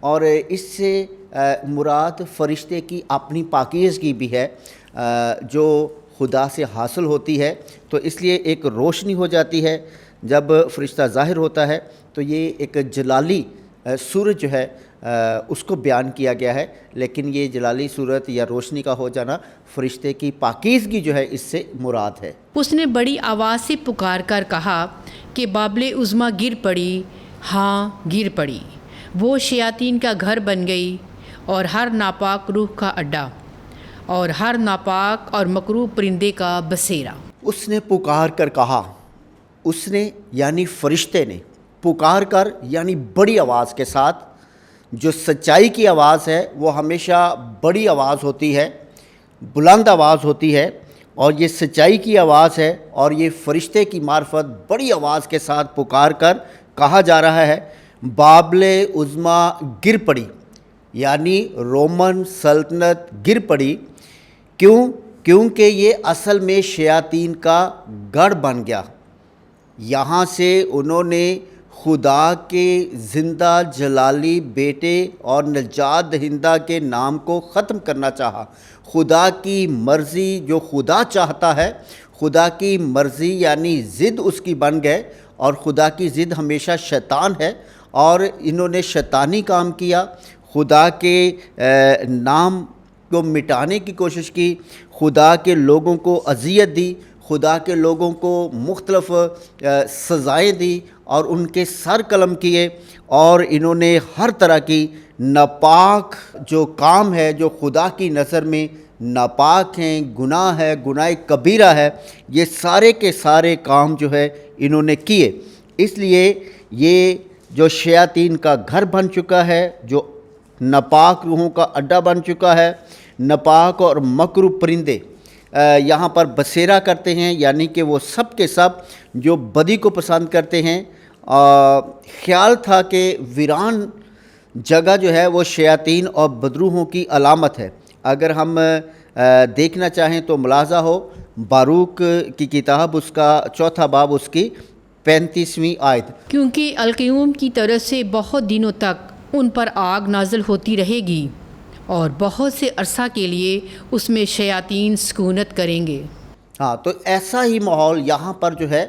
اور اس سے مراد فرشتے کی اپنی پاکیزگی بھی ہے جو خدا سے حاصل ہوتی ہے. تو اس لیے ایک روشنی ہو جاتی ہے جب فرشتہ ظاہر ہوتا ہے. تو یہ ایک جلالی صورت جو ہے اس کو بیان کیا گیا ہے، لیکن یہ جلالی صورت یا روشنی کا ہو جانا فرشتے کی پاکیزگی جو ہے اس سے مراد ہے. اس نے بڑی آواز سے پکار کر کہا کہ بابل عظمیٰ گر پڑی، ہاں گر پڑی، وہ شیاطین کا گھر بن گئی اور ہر ناپاک روح کا اڈا اور ہر ناپاک اور مکروہ پرندے کا بسیرا. اس نے پکار کر کہا، اس نے یعنی فرشتے نے پکار کر یعنی بڑی آواز کے ساتھ. جو سچائی کی آواز ہے وہ ہمیشہ بڑی آواز ہوتی ہے، بلند آواز ہوتی ہے، اور یہ سچائی کی آواز ہے. اور یہ فرشتے کی معرفت بڑی آواز کے ساتھ پکار کر کہا جا رہا ہے بابل عظمیٰ گر پڑی، یعنی رومن سلطنت گر پڑی. کیونکہ یہ اصل میں شیاطین کا گڑھ بن گیا. یہاں سے انہوں نے خدا کے زندہ جلالی بیٹے اور نجات دہندہ کے نام کو ختم کرنا چاہا. خدا کی مرضی جو خدا چاہتا ہے، خدا کی مرضی یعنی ضد اس کی بن گئے، اور خدا کی ضد ہمیشہ شیطان ہے. اور انہوں نے شیطانی کام کیا، خدا کے نام کو مٹانے کی کوشش کی، خدا کے لوگوں کو اذیت دی، خدا کے لوگوں کو مختلف سزائیں دی اور ان کے سر قلم کیے. اور انہوں نے ہر طرح کی ناپاک جو کام ہے جو خدا کی نظر میں ناپاک ہیں، گناہ ہے، گناہ کبیرہ ہے، یہ سارے کے سارے کام جو ہے انہوں نے کیے. اس لیے یہ جو شیاطین کا گھر بن چکا ہے، جو ناپاک روحوں کا اڈا بن چکا ہے، ناپاک اور مکروہ پرندے یہاں پر بسیرا کرتے ہیں، یعنی کہ وہ سب کے سب جو بدی کو پسند کرتے ہیں. خیال تھا کہ ویران جگہ جو ہے وہ شیاطین اور بدروحوں کی علامت ہے. اگر ہم دیکھنا چاہیں تو ملاحظہ ہو باروک کی کتاب اس کا 4 باب اس کی 35ویں آیت. کیونکہ القیوم کی طرف سے بہت دنوں تک ان پر آگ نازل ہوتی رہے گی اور بہت سے عرصہ کے لیے اس میں شیاطین سکونت کریں گے. ہاں، تو ایسا ہی ماحول یہاں پر جو ہے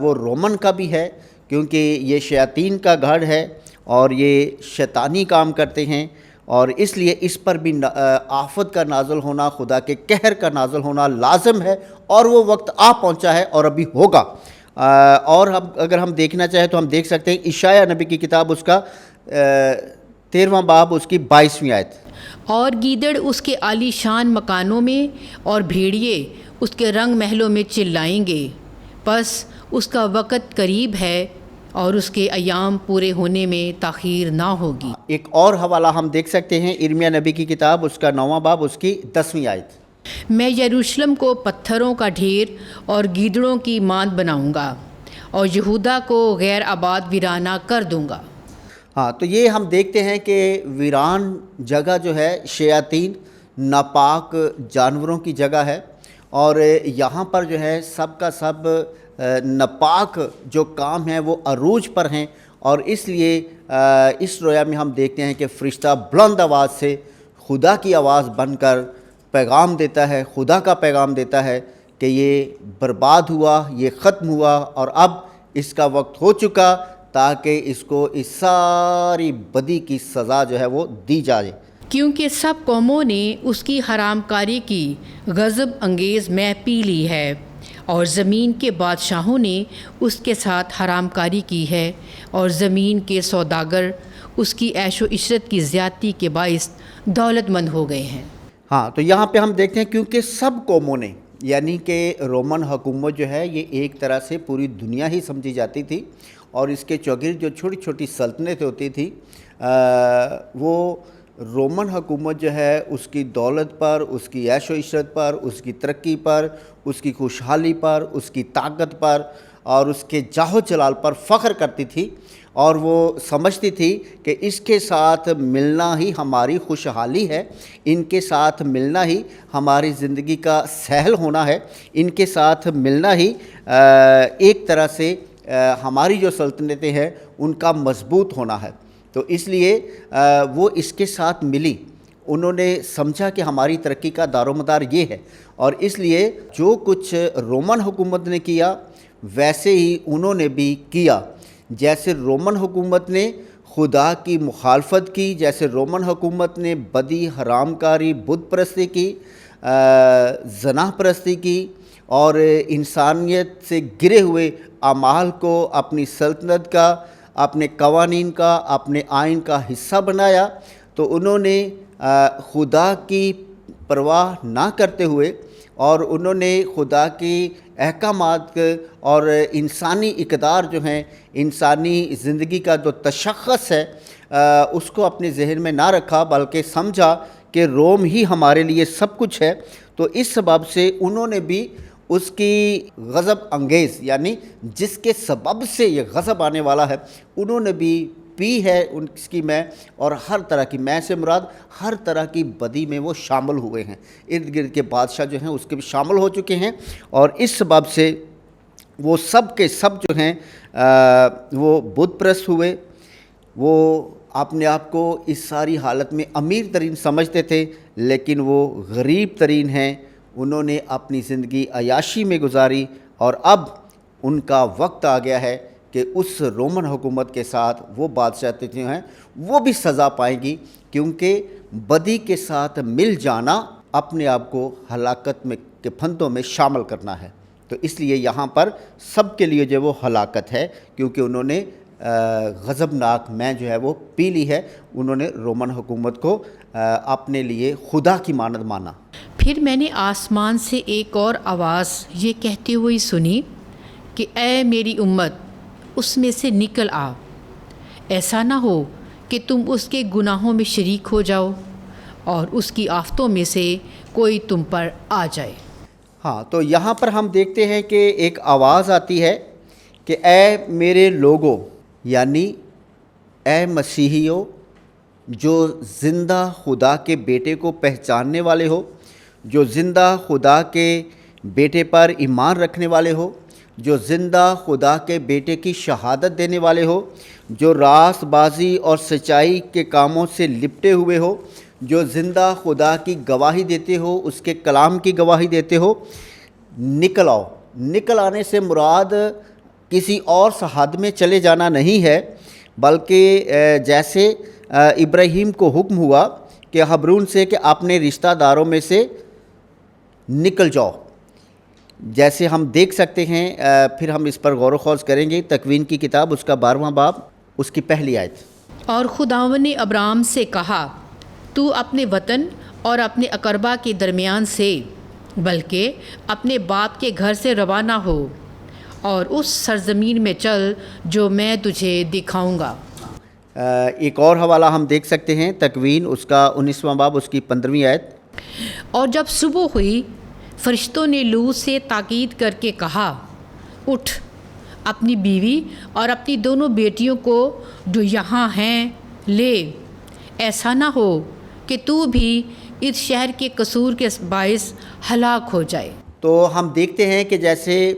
وہ رومن کا بھی ہے، کیونکہ یہ شیاطین کا گھر ہے اور یہ شیطانی کام کرتے ہیں، اور اس لیے اس پر بھی آفت کا نازل ہونا، خدا کے قہر کا نازل ہونا لازم ہے، اور وہ وقت آ پہنچا ہے اور ابھی ہوگا. اور اگر ہم دیکھنا چاہیں تو ہم دیکھ سکتے ہیں اشعیاء نبی کی کتاب اس کا 13واں باب اس کی 22ویں آیت. اور گیدڑ اس کے عالی شان مکانوں میں اور بھیڑیے اس کے رنگ محلوں میں چلائیں گے، پس اس کا وقت قریب ہے اور اس کے ایام پورے ہونے میں تاخیر نہ ہوگی. ایک اور حوالہ ہم دیکھ سکتے ہیں ارمیا نبی کی کتاب اس کا 9واں باب اس کی 10ویں آیت. میں یروشلم کو پتھروں کا ڈھیر اور گیدڑوں کی ماند بناؤں گا اور یہودا کو غیر آباد ویرانہ کر دوں گا. ہاں، تو یہ ہم دیکھتے ہیں کہ ویران جگہ جو ہے شیاطین ناپاک جانوروں کی جگہ ہے، اور یہاں پر جو ہے سب کا سب ناپاک جو کام ہیں وہ عروج پر ہیں. اور اس لیے اس رویا میں ہم دیکھتے ہیں کہ فرشتہ بلند آواز سے خدا کی آواز بن کر پیغام دیتا ہے، خدا کا پیغام دیتا ہے کہ یہ برباد ہوا، یہ ختم ہوا، اور اب اس کا وقت ہو چکا تاکہ اس کو اس ساری بدی کی سزا جو ہے وہ دی جائے. کیونکہ سب قوموں نے اس کی حرام کاری کی غضب انگیز میں پی لی ہے، اور زمین کے بادشاہوں نے اس کے ساتھ حرام کاری کی ہے، اور زمین کے سوداگر اس کی عیش و عشرت کی زیادتی کے باعث دولت مند ہو گئے ہیں. ہاں، تو یہاں پہ ہم دیکھتے ہیں کیونکہ سب قوموں نے، یعنی کہ رومن حکومت جو ہے یہ ایک طرح سے پوری دنیا ہی سمجھی جاتی تھی، اور اس کے چوگرد جو چھوٹی چھوٹی سلطنتیں ہوتی تھی وہ رومن حکومت جو ہے اس کی دولت پر، اس کی عیش و عشرت پر، اس کی ترقی پر، اس کی خوشحالی پر، اس کی طاقت پر اور اس کے جاہ و جلال پر فخر کرتی تھی، اور وہ سمجھتی تھی کہ اس کے ساتھ ملنا ہی ہماری خوشحالی ہے، ان کے ساتھ ملنا ہی ہماری زندگی کا سہل ہونا ہے، ان کے ساتھ ملنا ہی ایک طرح سے ہماری جو سلطنتیں ہیں ان کا مضبوط ہونا ہے. تو اس لیے وہ اس کے ساتھ ملی، انہوں نے سمجھا کہ ہماری ترقی کا دار و مدار یہ ہے، اور اس لیے جو کچھ رومن حکومت نے کیا ویسے ہی انہوں نے بھی کیا۔ جیسے رومن حکومت نے خدا کی مخالفت کی، جیسے رومن حکومت نے بدی، حرام کاری، بت پرستی کی، زنا پرستی کی، اور انسانیت سے گرے ہوئے اعمال کو اپنی سلطنت کا، اپنے قوانین کا، اپنے آئین کا حصہ بنایا، تو انہوں نے خدا کی پرواہ نہ کرتے ہوئے اور انہوں نے خدا کی احکامات اور انسانی اقدار جو ہیں، انسانی زندگی کا جو تشخص ہے اس کو اپنے ذہن میں نہ رکھا، بلکہ سمجھا کہ روم ہی ہمارے لیے سب کچھ ہے۔ تو اس سبب سے انہوں نے بھی اس کی غضب انگیز، یعنی جس کے سبب سے یہ غضب آنے والا ہے، انہوں نے بھی پی ہے اس کی میں، اور ہر طرح کی، میں سے مراد ہر طرح کی بدی میں وہ شامل ہوئے ہیں۔ ارد گرد کے بادشاہ جو ہیں اس کے بھی شامل ہو چکے ہیں، اور اس سبب سے وہ سب کے سب جو ہیں وہ بت پرست ہوئے۔ وہ اپنے آپ کو اس ساری حالت میں امیر ترین سمجھتے تھے، لیکن وہ غریب ترین ہیں۔ انہوں نے اپنی زندگی عیاشی میں گزاری، اور اب ان کا وقت آ گیا ہے کہ اس رومن حکومت کے ساتھ وہ بادشاہ جو ہیں وہ بھی سزا پائیں گی، کیونکہ بدی کے ساتھ مل جانا اپنے آپ کو ہلاکت میں کے پھندوں میں شامل کرنا ہے۔ تو اس لیے یہاں پر سب کے لیے جو وہ ہلاکت ہے، کیونکہ انہوں نے غضبناک میں جو ہے وہ پی لی ہے، انہوں نے رومن حکومت کو اپنے لیے خدا کی مانند مانا۔ پھر میں نے آسمان سے ایک اور آواز یہ کہتی ہوئی سنی کہ اے میری امت، اس میں سے نکل آ، ایسا نہ ہو کہ تم اس کے گناہوں میں شریک ہو جاؤ اور اس کی آفتوں میں سے کوئی تم پر آ جائے۔ ہاں، تو یہاں پر ہم دیکھتے ہیں کہ ایک آواز آتی ہے کہ اے میرے لوگوں، یعنی اے مسیحیوں جو زندہ خدا کے بیٹے کو پہچاننے والے ہو، جو زندہ خدا کے بیٹے پر ایمان رکھنے والے ہو، جو زندہ خدا کے بیٹے کی شہادت دینے والے ہو، جو راست بازی اور سچائی کے کاموں سے لپٹے ہوئے ہو، جو زندہ خدا کی گواہی دیتے ہو، اس کے کلام کی گواہی دیتے ہو، نکل آؤ۔ نکل آنے سے مراد کسی اور سرحد میں چلے جانا نہیں ہے، بلکہ جیسے ابراہیم کو حکم ہوا کہ حبرون سے کہ اپنے رشتہ داروں میں سے نکل جاؤ، جیسے ہم دیکھ سکتے ہیں، پھر ہم اس پر غور و خوض کریں گے۔ تکوین کی کتاب اس کا 12واں باب، اس کی پہلی آیت۔ اور خداوند نے ابرام سے کہا، تو اپنے وطن اور اپنے اقربا کے درمیان سے، بلکہ اپنے باپ کے گھر سے روانہ ہو اور اس سرزمین میں چل جو میں تجھے دکھاؤں گا۔ ایک اور حوالہ ہم دیکھ سکتے ہیں، تکوین اس کا 19واں باب، اس کی 15ویں آیت۔ اور جب صبح ہوئی، فرشتوں نے لوط سے تاکید کر کے کہا، اٹھ، اپنی بیوی اور اپنی دونوں بیٹیوں کو جو یہاں ہیں لے، ایسا نہ ہو کہ تو بھی اس شہر کے قصور کے باعث ہلاک ہو جائے۔ تو ہم دیکھتے ہیں کہ جیسے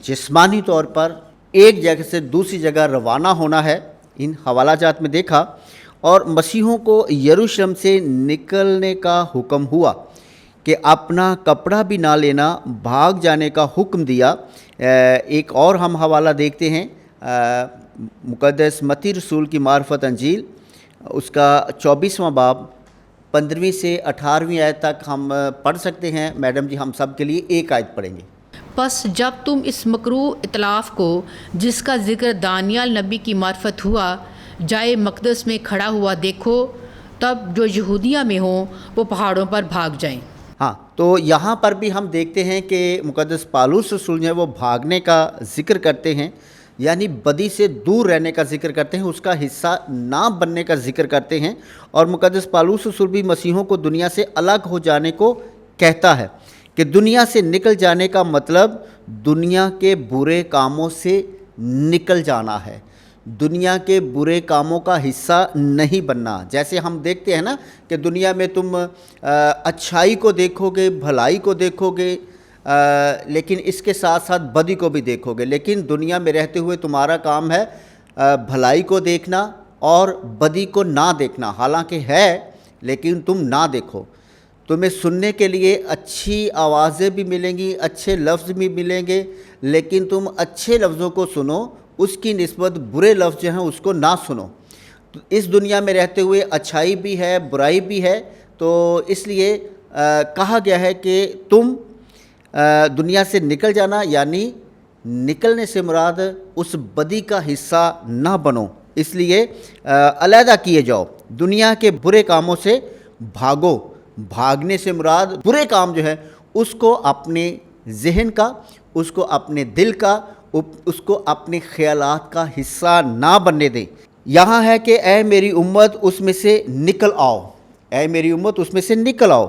جسمانی طور پر ایک جگہ سے دوسری جگہ روانہ ہونا ہے، ان حوالہ جات میں دیکھا، اور مسیحوں کو یروشلم سے نکلنے کا حکم ہوا کہ اپنا کپڑا بھی نہ لینا، بھاگ جانے کا حکم دیا۔ ایک اور ہم حوالہ دیکھتے ہیں، مقدس متی رسول کی معرفت انجیل اس کا 24واں باب، 15ویں سے 18ویں آیت تک ہم پڑھ سکتے ہیں۔ میڈم جی ہم سب کے لیے ایک آیت پڑھیں گے۔ پس جب تم اس مکروہ اطلاف کو، جس کا ذکر دانیال نبی کی معرفت ہوا، جائے مقدس میں کھڑا ہوا دیکھو، تب جو یہودیہ میں ہوں وہ پہاڑوں پر بھاگ جائیں۔ ہاں، تو یہاں پر بھی ہم دیکھتے ہیں کہ مقدس پالوس رسول جو ہے وہ بھاگنے کا ذکر کرتے ہیں، یعنی بدی سے دور رہنے کا ذکر کرتے ہیں، اس کا حصہ نہ بننے کا ذکر کرتے ہیں، اور مقدس پالوس رسول بھی مسیحوں کو دنیا سے الگ ہو جانے کو کہتا ہے کہ دنیا سے نکل جانے کا مطلب دنیا کے برے کاموں سے نکل جانا ہے، دنیا کے برے کاموں کا حصہ نہیں بننا۔ جیسے ہم دیکھتے ہیں نا کہ دنیا میں تم اچھائی کو دیکھو گے، بھلائی کو دیکھو گے، لیکن اس کے ساتھ ساتھ بدی کو بھی دیکھو گے، لیکن دنیا میں رہتے ہوئے تمہارا کام ہے بھلائی کو دیکھنا، اور بدی کو نہ دیکھنا، حالانکہ ہے لیکن تم نہ دیکھو۔ تمہیں سننے کے لیے اچھی آوازیں بھی ملیں گی، اچھے لفظ بھی ملیں گے، لیکن تم اچھے لفظوں کو سنو، اس کی نسبت برے لفظ جو ہیں اس کو نہ سنو۔ تو اس دنیا میں رہتے ہوئے اچھائی بھی ہے، برائی بھی ہے، تو اس لیے کہا گیا ہے کہ تم دنیا سے نکل جانا، یعنی نکلنے سے مراد اس بدی کا حصہ نہ بنو، اس لیے علیحدہ کیے جاؤ، دنیا کے برے کاموں سے بھاگو۔ بھاگنے سے مراد برے کام جو ہے اس کو اپنے ذہن کا، اس کو اپنے دل کا، اس کو اپنے خیالات کا حصہ نہ بننے دیں۔ یہاں ہے کہ اے میری امت اس میں سے نکل آؤ، اے میری امت اس میں سے نکل آؤ،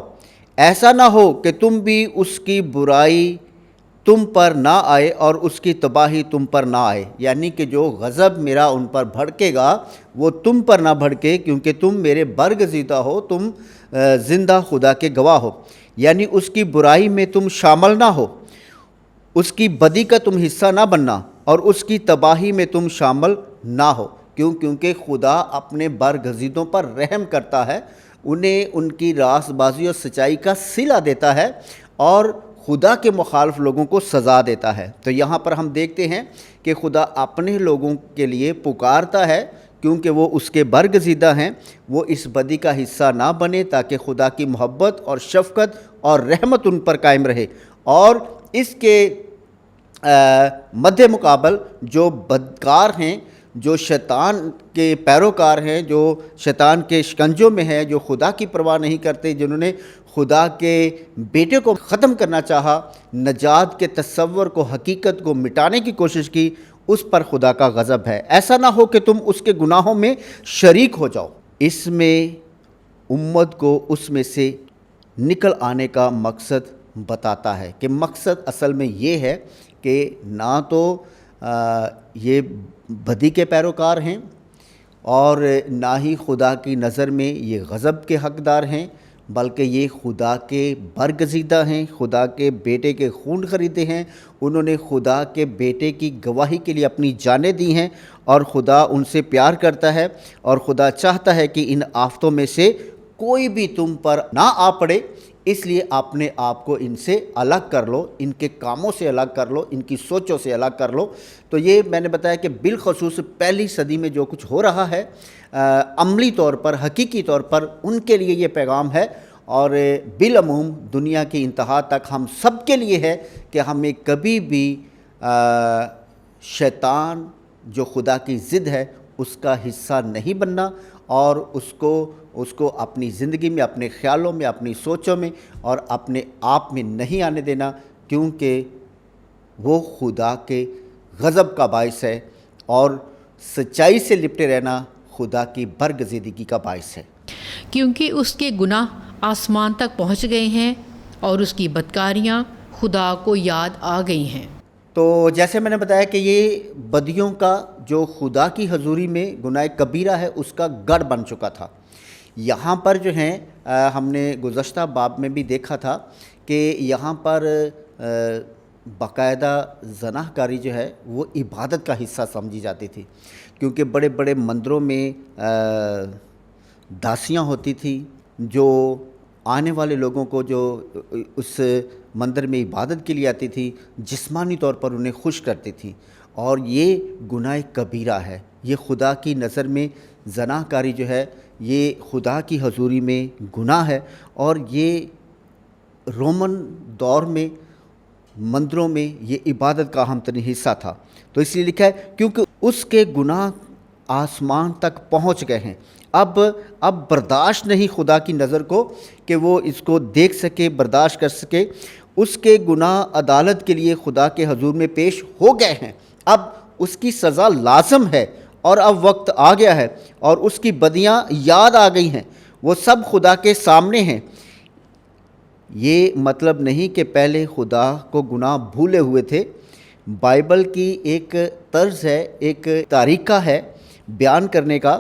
ایسا نہ ہو کہ تم بھی اس کی برائی تم پر نہ آئے اور اس کی تباہی تم پر نہ آئے، یعنی کہ جو غضب میرا ان پر بھڑکے گا وہ تم پر نہ بھڑکے، کیونکہ تم میرے برگزیدہ ہو، تم زندہ خدا کے گواہ ہو۔ یعنی اس کی برائی میں تم شامل نہ ہو، اس کی بدی کا تم حصہ نہ بننا، اور اس کی تباہی میں تم شامل نہ ہو۔ کیونکہ خدا اپنے برگزیدوں پر رحم کرتا ہے، انہیں ان کی راست بازی اور سچائی کا صلہ دیتا ہے، اور خدا کے مخالف لوگوں کو سزا دیتا ہے۔ تو یہاں پر ہم دیکھتے ہیں کہ خدا اپنے لوگوں کے لیے پکارتا ہے، کیونکہ وہ اس کے برگزیدہ ہیں، وہ اس بدی کا حصہ نہ بنے، تاکہ خدا کی محبت اور شفقت اور رحمت ان پر قائم رہے۔ اور اس کے مد مقابل جو بدکار ہیں، جو شیطان کے پیروکار ہیں، جو شیطان کے شکنجوں میں ہیں، جو خدا کی پرواہ نہیں کرتے، جنہوں نے خدا کے بیٹے کو ختم کرنا چاہا، نجات کے تصور کو، حقیقت کو مٹانے کی کوشش کی، اس پر خدا کا غضب ہے۔ ایسا نہ ہو کہ تم اس کے گناہوں میں شریک ہو جاؤ۔ اس میں امت کو اس میں سے نکل آنے کا مقصد بتاتا ہے، کہ مقصد اصل میں یہ ہے کہ نہ تو یہ بدی کے پیروکار ہیں، اور نہ ہی خدا کی نظر میں یہ غضب کے حقدار ہیں، بلکہ یہ خدا کے برگزیدہ ہیں، خدا کے بیٹے کے خون خریدے ہیں، انہوں نے خدا کے بیٹے کی گواہی کے لیے اپنی جانیں دی ہیں، اور خدا ان سے پیار کرتا ہے، اور خدا چاہتا ہے کہ ان آفتوں میں سے کوئی بھی تم پر نہ آ پڑے، اس لیے اپنے آپ کو ان سے الگ کر لو، ان کے کاموں سے الگ کر لو، ان کی سوچوں سے الگ کر لو۔ تو یہ میں نے بتایا کہ بالخصوص پہلی صدی میں جو کچھ ہو رہا ہے، عملی طور پر، حقیقی طور پر ان کے لیے یہ پیغام ہے، اور بالعموم دنیا کی انتہا تک ہم سب کے لیے ہے کہ ہمیں کبھی بھی شیطان جو خدا کی ضد ہے اس کا حصہ نہیں بننا، اور اس کو اپنی زندگی میں، اپنے خیالوں میں، اپنی سوچوں میں اور اپنے آپ میں نہیں آنے دینا، کیونکہ وہ خدا کے غضب کا باعث ہے، اور سچائی سے لپٹے رہنا خدا کی برگزیدگی کا باعث ہے۔ کیونکہ اس کے گناہ آسمان تک پہنچ گئے ہیں، اور اس کی بدکاریاں خدا کو یاد آ گئی ہیں۔ تو جیسے میں نے بتایا کہ یہ بدیوں کا جو خدا کی حضوری میں گناہ کبیرہ ہے اس کا گڑھ بن چکا تھا۔ یہاں پر جو ہیں ہم نے گزشتہ باب میں بھی دیکھا تھا کہ یہاں پر باقاعدہ زنا کاری جو ہے وہ عبادت کا حصہ سمجھی جاتی تھی، کیونکہ بڑے بڑے مندروں میں داسیاں ہوتی تھیں جو آنے والے لوگوں کو، جو اس مندر میں عبادت کے لیے آتی تھی، جسمانی طور پر انہیں خوش کرتی تھی، اور یہ گناہ کبیرہ ہے۔ یہ خدا کی نظر میں زنا کاری جو ہے یہ خدا کی حضوری میں گناہ ہے، اور یہ رومن دور میں مندروں میں یہ عبادت کا اہم ترین حصہ تھا۔ تو اس لیے لکھا ہے کیونکہ اس کے گناہ آسمان تک پہنچ گئے ہیں، اب برداشت نہیں خدا کی نظر کو کہ وہ اس کو دیکھ سکے، برداشت کر سکے۔ اس کے گناہ عدالت کے لیے خدا کے حضور میں پیش ہو گئے ہیں، اب اس کی سزا لازم ہے، اور اب وقت آ گیا ہے، اور اس کی بدیاں یاد آ گئی ہیں، وہ سب خدا کے سامنے ہیں۔ یہ مطلب نہیں کہ پہلے خدا کو گناہ بھولے ہوئے تھے۔ بائبل کی ایک طرز ہے، ایک طریقہ ہے بیان کرنے کا،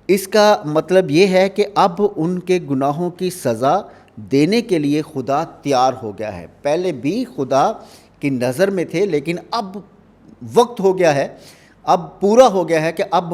اس کا مطلب یہ ہے کہ اب ان کے گناہوں کی سزا دینے کے لیے خدا تیار ہو گیا ہے۔ پہلے بھی خدا کی نظر میں تھے، لیکن اب وقت ہو گیا ہے، اب پورا ہو گیا ہے کہ اب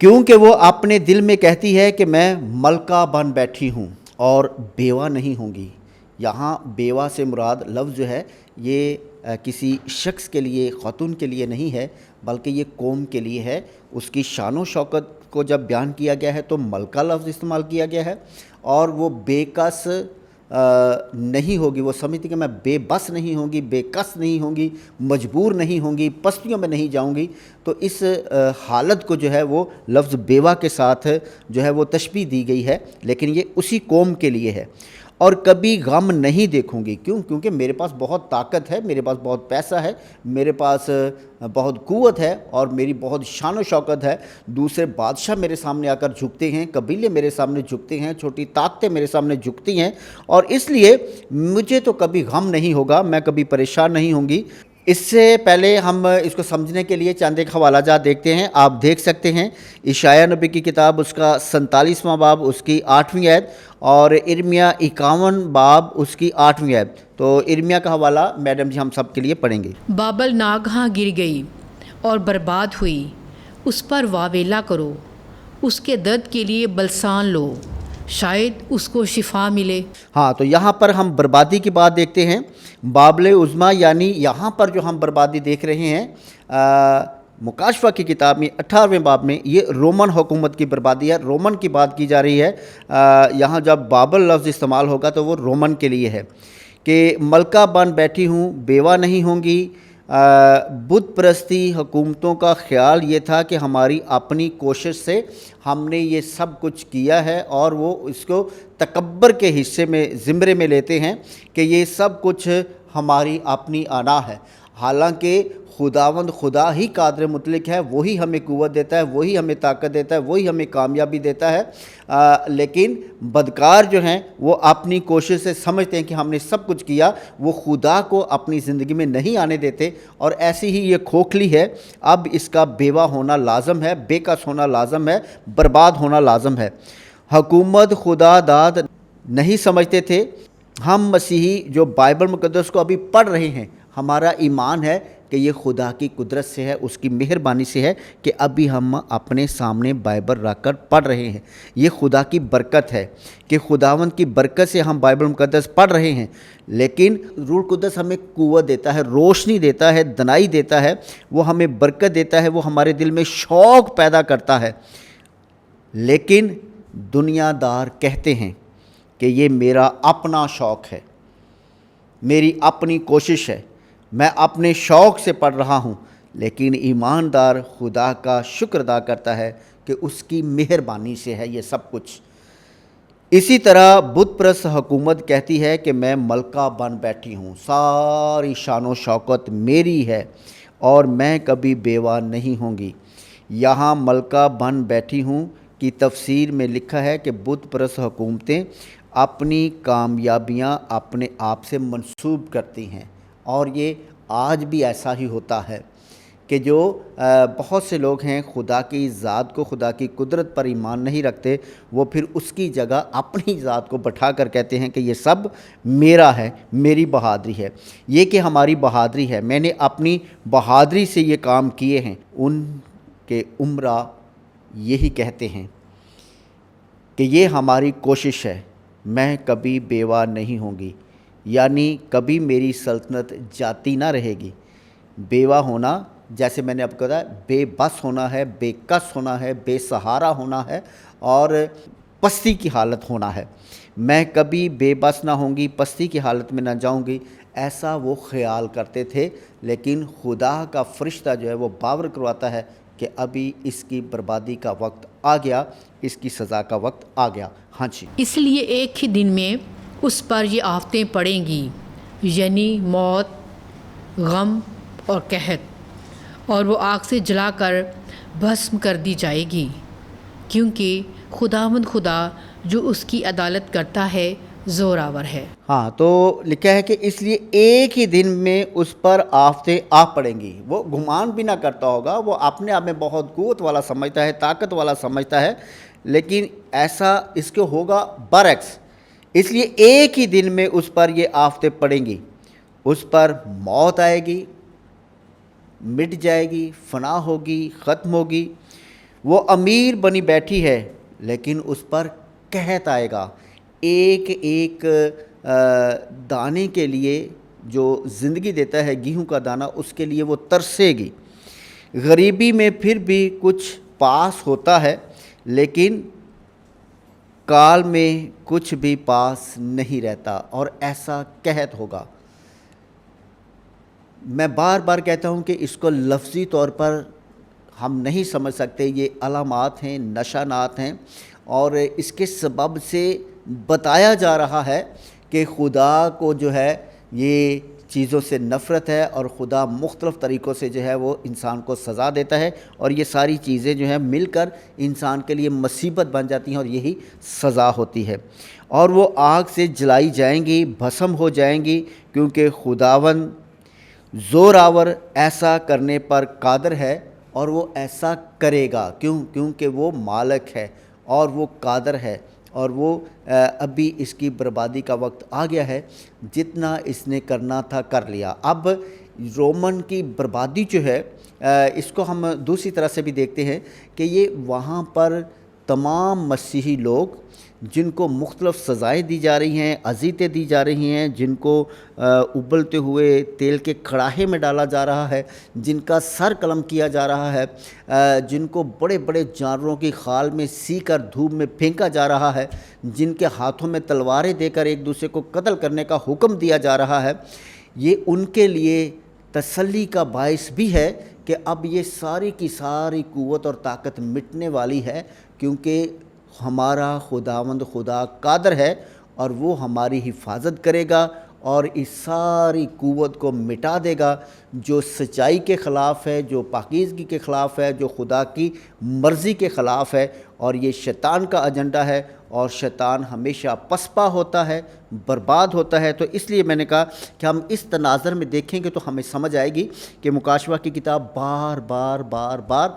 کیونکہ وہ اپنے دل میں کہتی ہے کہ میں ملکہ بن بیٹھی ہوں اور بیوہ نہیں ہوں گی۔ یہاں بیوہ سے مراد لفظ جو ہے یہ کسی شخص کے لیے، خاتون کے لیے نہیں ہے، بلکہ یہ قوم کے لیے ہے۔ اس کی شان و شوکت کو جب بیان کیا گیا ہے تو ملکہ لفظ استعمال کیا گیا ہے، اور وہ بے کس نہیں ہوگی، وہ سمجھتی کہ میں بے بس نہیں ہوں گی، بے کس نہیں ہوں گی، مجبور نہیں ہوں گی، پستیوں میں نہیں جاؤں گی۔ تو اس حالت کو جو ہے وہ لفظ بیوہ کے ساتھ جو ہے وہ تشبیہ دی گئی ہے، لیکن یہ اسی قوم کے لیے ہے۔ اور کبھی غم نہیں دیکھوں گی، کیوں؟ کیونکہ میرے پاس بہت طاقت ہے، میرے پاس بہت پیسہ ہے، میرے پاس بہت قوت ہے، اور میری بہت شان و شوکت ہے۔ دوسرے بادشاہ میرے سامنے آ کر جھکتے ہیں، قبیلے میرے سامنے جھکتے ہیں، چھوٹی طاقتیں میرے سامنے جھکتی ہیں، اور اس لیے مجھے تو کبھی غم نہیں ہوگا، میں کبھی پریشان نہیں ہوں گی۔ اس سے پہلے ہم اس کو سمجھنے کے لیے چند ایک حوالہ جات دیکھتے ہیں۔ آپ دیکھ سکتے ہیں اشعیاء نبی کی کتاب، اس کا 47واں باب، اس کی 8ویں آیت، اور ارمیا 51 باب، اس کی 8ویں آیت۔ تو ارمیا کا حوالہ میڈم جی ہم سب کے لیے پڑھیں گے۔ بابل ناگہاں گر گئی اور برباد ہوئی، اس پر واویلا کرو، اس کے درد کے لیے بلسان لو، شاید اس کو شفا ملے۔ ہاں، تو یہاں پر ہم بربادی کی بات دیکھتے ہیں۔ بابل عظمیٰ، یعنی یہاں پر جو ہم بربادی دیکھ رہے ہیں مکاشفہ کی کتاب میں 18ویں باب میں، یہ رومن حکومت کی بربادی ہے، رومن کی بات کی جا رہی ہے۔ یہاں جب بابل لفظ استعمال ہوگا تو وہ رومن کے لیے ہے کہ ملکہ بن بیٹھی ہوں، بیوہ نہیں ہوں گی۔ بت پرستی حکومتوں کا خیال یہ تھا کہ ہماری اپنی کوشش سے ہم نے یہ سب کچھ کیا ہے، اور وہ اس کو تکبر کے حصے میں، زمرے میں لیتے ہیں کہ یہ سب کچھ ہماری اپنی انا ہے، حالانکہ خداوند خدا ہی قادر مطلق ہے، وہی ہمیں قوت دیتا ہے، وہی ہمیں طاقت دیتا ہے، وہی ہمیں کامیابی دیتا ہے۔ لیکن بدکار جو ہیں وہ اپنی کوشش سے سمجھتے ہیں کہ ہم نے سب کچھ کیا، وہ خدا کو اپنی زندگی میں نہیں آنے دیتے، اور ایسی ہی یہ کھوکھلی ہے۔ اب اس کا بیوہ ہونا لازم ہے، بے کس ہونا لازم ہے، برباد ہونا لازم ہے۔ حکومت خدا داد نہیں سمجھتے تھے۔ ہم مسیحی جو بائبل مقدس کو ابھی پڑھ رہے ہیں، ہمارا ایمان ہے کہ یہ خدا کی قدرت سے ہے، اس کی مہربانی سے ہے کہ ابھی ہم اپنے سامنے بائبل رکھ کر پڑھ رہے ہیں۔ یہ خدا کی برکت ہے کہ خداوند کی برکت سے ہم بائبل مقدس پڑھ رہے ہیں۔ لیکن روح القدس ہمیں قوت دیتا ہے، روشنی دیتا ہے، دنائی دیتا ہے، وہ ہمیں برکت دیتا ہے، وہ ہمارے دل میں شوق پیدا کرتا ہے۔ لیکن دنیا دار کہتے ہیں کہ یہ میرا اپنا شوق ہے، میری اپنی کوشش ہے، میں اپنے شوق سے پڑھ رہا ہوں۔ لیکن ایماندار خدا کا شکر ادا کرتا ہے کہ اس کی مہربانی سے ہے یہ سب کچھ۔ اسی طرح بت پرست حکومت کہتی ہے کہ میں ملکہ بن بیٹھی ہوں، ساری شان و شوکت میری ہے، اور میں کبھی بیوہ نہیں ہوں گی۔ یہاں ملکہ بن بیٹھی ہوں کی تفسیر میں لکھا ہے کہ بت پرست حکومتیں اپنی کامیابیاں اپنے آپ سے منسوب کرتی ہیں، اور یہ آج بھی ایسا ہی ہوتا ہے کہ جو بہت سے لوگ ہیں خدا کی ذات کو، خدا کی قدرت پر ایمان نہیں رکھتے، وہ پھر اس کی جگہ اپنی ذات کو بٹھا کر کہتے ہیں کہ یہ سب میرا ہے، میری بہادری ہے، یہ کہ ہماری بہادری ہے، میں نے اپنی بہادری سے یہ کام کیے ہیں۔ ان کے عمرہ یہی کہتے ہیں کہ یہ ہماری کوشش ہے، میں کبھی بیوہ نہیں ہوں گی، یعنی کبھی میری سلطنت جاتی نہ رہے گی۔ بیوہ ہونا، جیسے میں نے آپ کو کہا، بے بس ہونا ہے، بے کس ہونا ہے، بے سہارا ہونا ہے، اور پستی کی حالت ہونا ہے۔ میں کبھی بے بس نہ ہوں گی، پستی کی حالت میں نہ جاؤں گی، ایسا وہ خیال کرتے تھے۔ لیکن خدا کا فرشتہ جو ہے وہ باور کرواتا ہے کہ ابھی اس کی بربادی کا وقت آ گیا، اس کی سزا کا وقت آ گیا۔ ہاں جی، اس لیے ایک ہی دن میں اس پر یہ آفتیں پڑیں گی، یعنی موت، غم اور قحط، اور وہ آگ سے جلا کر بھسم کر دی جائے گی، کیونکہ خداوند خدا جو اس کی عدالت کرتا ہے زوراور ہے۔ ہاں، تو لکھا ہے کہ اس لیے ایک ہی دن میں اس پر آفتیں آ پڑیں گی۔ وہ گمان بھی نہ کرتا ہوگا، وہ اپنے آپ میں بہت قوت والا سمجھتا ہے، طاقت والا سمجھتا ہے، لیکن ایسا اس کو ہوگا برعکس۔ اس لیے ایک ہی دن میں اس پر یہ آفتیں پڑیں گی، اس پر موت آئے گی، مٹ جائے گی، فنا ہوگی، ختم ہوگی۔ وہ امیر بنی بیٹھی ہے لیکن اس پر قحط آئے گا. ایک ایک دانے کے لیے جو زندگی دیتا ہے گیہوں کا دانہ, اس کے لیے وہ ترسے گی. غریبی میں پھر بھی کچھ پاس ہوتا ہے لیکن کال میں کچھ بھی پاس نہیں رہتا, اور ایسا قحط ہوگا. میں بار بار کہتا ہوں کہ اس کو لفظی طور پر ہم نہیں سمجھ سکتے, یہ علامات ہیں, نشانات ہیں, اور اس کے سبب سے بتایا جا رہا ہے کہ خدا کو جو ہے یہ چیزوں سے نفرت ہے, اور خدا مختلف طریقوں سے جو ہے وہ انسان کو سزا دیتا ہے, اور یہ ساری چیزیں جو ہیں مل کر انسان کے لیے مصیبت بن جاتی ہیں, اور یہی سزا ہوتی ہے. اور وہ آگ سے جلائی جائیں گی, بھسم ہو جائیں گی, کیونکہ خداوند زور آور ایسا کرنے پر قادر ہے, اور وہ ایسا کرے گا. کیونکہ وہ مالک ہے اور وہ قادر ہے, اور وہ ابھی اس کی بربادی کا وقت آ گیا ہے. جتنا اس نے کرنا تھا کر لیا. اب رومن کی بربادی جو ہے اس کو ہم دوسری طرح سے بھی دیکھتے ہیں کہ یہ وہاں پر تمام مسیحی لوگ جن کو مختلف سزائیں دی جا رہی ہیں, اذیتیں دی جا رہی ہیں, جن کو ابلتے ہوئے تیل کے کڑاہے میں ڈالا جا رہا ہے, جن کا سر قلم کیا جا رہا ہے, جن کو بڑے بڑے جانوروں کی خال میں سی کر دھوپ میں پھینکا جا رہا ہے, جن کے ہاتھوں میں تلواریں دے کر ایک دوسرے کو قتل کرنے کا حکم دیا جا رہا ہے, یہ ان کے لیے تسلی کا باعث بھی ہے کہ اب یہ ساری کی ساری قوت اور طاقت مٹنے والی ہے, کیونکہ ہمارا خداوند خدا قادر ہے, اور وہ ہماری حفاظت کرے گا, اور اس ساری قوت کو مٹا دے گا جو سچائی کے خلاف ہے, جو پاکیزگی کے خلاف ہے, جو خدا کی مرضی کے خلاف ہے. اور یہ شیطان کا ایجنڈا ہے, اور شیطان ہمیشہ پسپا ہوتا ہے, برباد ہوتا ہے. تو اس لیے میں نے کہا کہ ہم اس تناظر میں دیکھیں گے تو ہمیں سمجھ آئے گی کہ مکاشفہ کی کتاب بار بار بار بار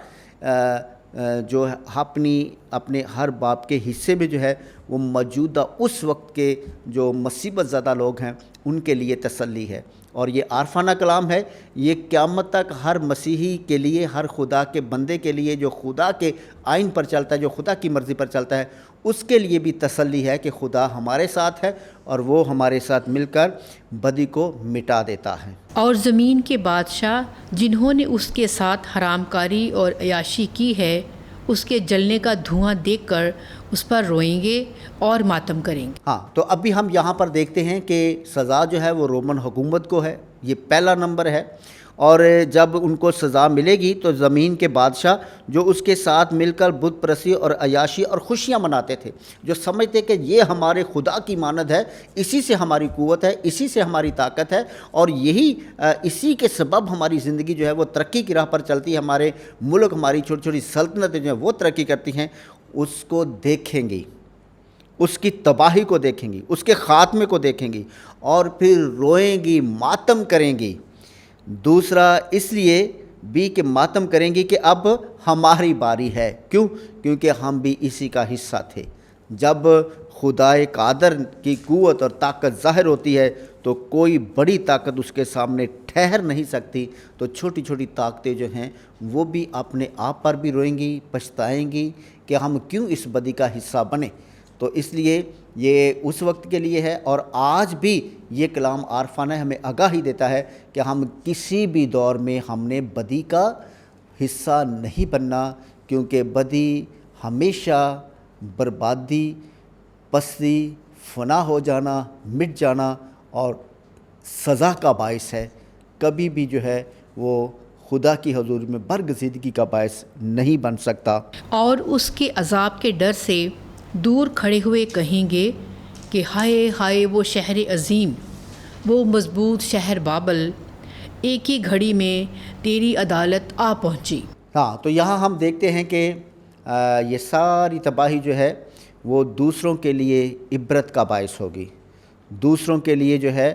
جو اپنے ہر باب کے حصے میں جو ہے وہ موجودہ اس وقت کے جو مصیبت زدہ لوگ ہیں ان کے لیے تسلی ہے. اور یہ عارفانہ کلام ہے, یہ قیامت تک ہر مسیحی کے لیے, ہر خدا کے بندے کے لیے جو خدا کے آئین پر چلتا ہے, جو خدا کی مرضی پر چلتا ہے, اس کے لیے بھی تسلی ہے کہ خدا ہمارے ساتھ ہے, اور وہ ہمارے ساتھ مل کر بدی کو مٹا دیتا ہے. اور زمین کے بادشاہ جنہوں نے اس کے ساتھ حرام کاری اور عیاشی کی ہے, اس کے جلنے کا دھواں دیکھ کر اس پر روئیں گے اور ماتم کریں گے. ہاں, تو ابھی ہم یہاں پر دیکھتے ہیں کہ سزا جو ہے وہ رومن حکومت کو ہے, یہ پہلا نمبر ہے. اور جب ان کو سزا ملے گی تو زمین کے بادشاہ جو اس کے ساتھ مل کر بت پرستی اور عیاشی اور خوشیاں مناتے تھے, جو سمجھتے کہ یہ ہمارے خدا کی مانند ہے, اسی سے ہماری قوت ہے, اسی سے ہماری طاقت ہے, اور یہی اسی کے سبب ہماری زندگی جو ہے وہ ترقی کی راہ پر چلتی ہے, ہمارے ملک, ہماری چھوٹی چھوٹی سلطنتیں جو ہیں وہ ترقی کرتی ہیں, اس کو دیکھیں گی, اس کی تباہی کو دیکھیں گی, اس کے خاتمے کو دیکھیں گی, اور پھر روئیں گی, ماتم کریں گی. دوسرا اس لیے بھی کہ ماتم کریں گی کہ اب ہماری باری ہے. کیونکہ ہم بھی اسی کا حصہ تھے. جب خدائے قادر کی قوت اور طاقت ظاہر ہوتی ہے تو کوئی بڑی طاقت اس کے سامنے ٹھہر نہیں سکتی. تو چھوٹی چھوٹی طاقتیں جو ہیں وہ بھی اپنے آپ پر بھی روئیں گی, پچھتائیں گی کہ ہم کیوں اس بدی کا حصہ بنے. تو اس لیے یہ اس وقت کے لیے ہے, اور آج بھی یہ کلام عارفانہ ہمیں آگاہی دیتا ہے کہ ہم کسی بھی دور میں ہم نے بدی کا حصہ نہیں بننا, کیونکہ بدی ہمیشہ بربادی, پستی, فنا ہو جانا, مٹ جانا اور سزا کا باعث ہے. کبھی بھی جو ہے وہ خدا کی حضور میں برگزیدگی کا باعث نہیں بن سکتا. اور اس کے عذاب کے ڈر سے دور کھڑے ہوئے کہیں گے کہ ہائے ہائے وہ شہر عظیم, وہ مضبوط شہر بابل, ایک ہی گھڑی میں تیری عدالت آ پہنچی. ہاں, تو یہاں ہم دیکھتے ہیں کہ یہ ساری تباہی جو ہے وہ دوسروں کے لیے عبرت کا باعث ہوگی, دوسروں کے لیے جو ہے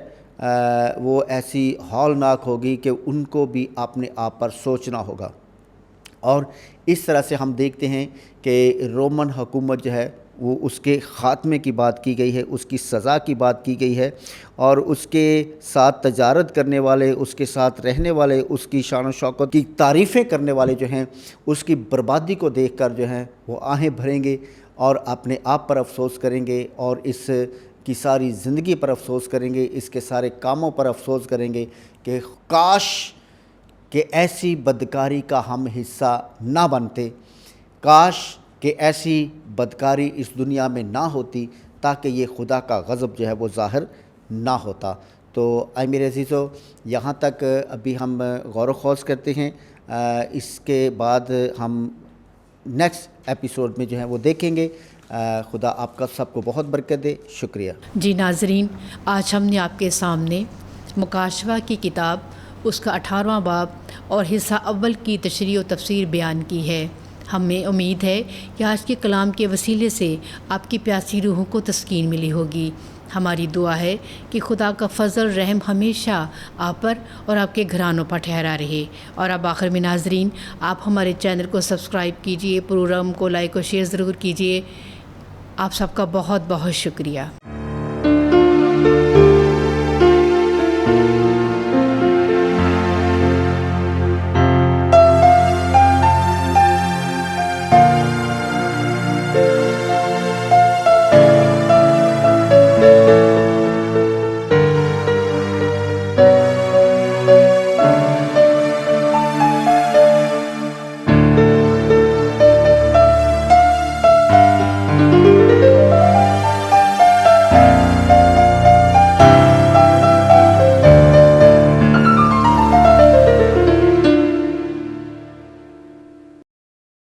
وہ ایسی ہولناک ہوگی کہ ان کو بھی اپنے آپ پر سوچنا ہوگا. اور اس طرح سے ہم دیکھتے ہیں کہ رومن حکومت جو ہے وہ اس کے خاتمے کی بات کی گئی ہے، اس کی سزا کی بات کی گئی ہے، اور اس کے ساتھ تجارت کرنے والے، اس کے ساتھ رہنے والے، اس کی شان و شوکت کی تعریفیں کرنے والے جو ہیں اس کی بربادی کو دیکھ کر جو ہیں وہ آہیں بھریں گے اور اپنے آپ پر افسوس کریں گے، اور اس کی ساری زندگی پر افسوس کریں گے، اس کے سارے کاموں پر افسوس کریں گے کہ کاش کہ ایسی بدکاری کا ہم حصہ نہ بنتے، کاش کہ ایسی بدکاری اس دنیا میں نہ ہوتی تاکہ یہ خدا کا غضب جو ہے وہ ظاہر نہ ہوتا۔ تو اے میرے عزیزو، یہاں تک ابھی ہم غور و خوض کرتے ہیں، اس کے بعد ہم نیکسٹ ایپیسوڈ میں جو ہے وہ دیکھیں گے۔ خدا آپ کا سب کو بہت برکت دے۔ شکریہ۔ جی ناظرین، آج ہم نے آپ کے سامنے مکاشفہ کی کتاب اس کا 18واں باب اور حصہ اول کی تشریح و تفسیر بیان کی ہے۔ ہمیں امید ہے کہ آج کے کلام کے وسیلے سے آپ کی پیاسی روحوں کو تسکین ملی ہوگی۔ ہماری دعا ہے کہ خدا کا فضل رحم ہمیشہ آپ پر اور آپ کے گھرانوں پر ٹھہرا رہے۔ اور اب آخر میں ناظرین، آپ ہمارے چینل کو سبسکرائب کیجئے، پروگرام کو لائک و شیئر ضرور کیجئے۔ آپ سب کا بہت بہت شکریہ۔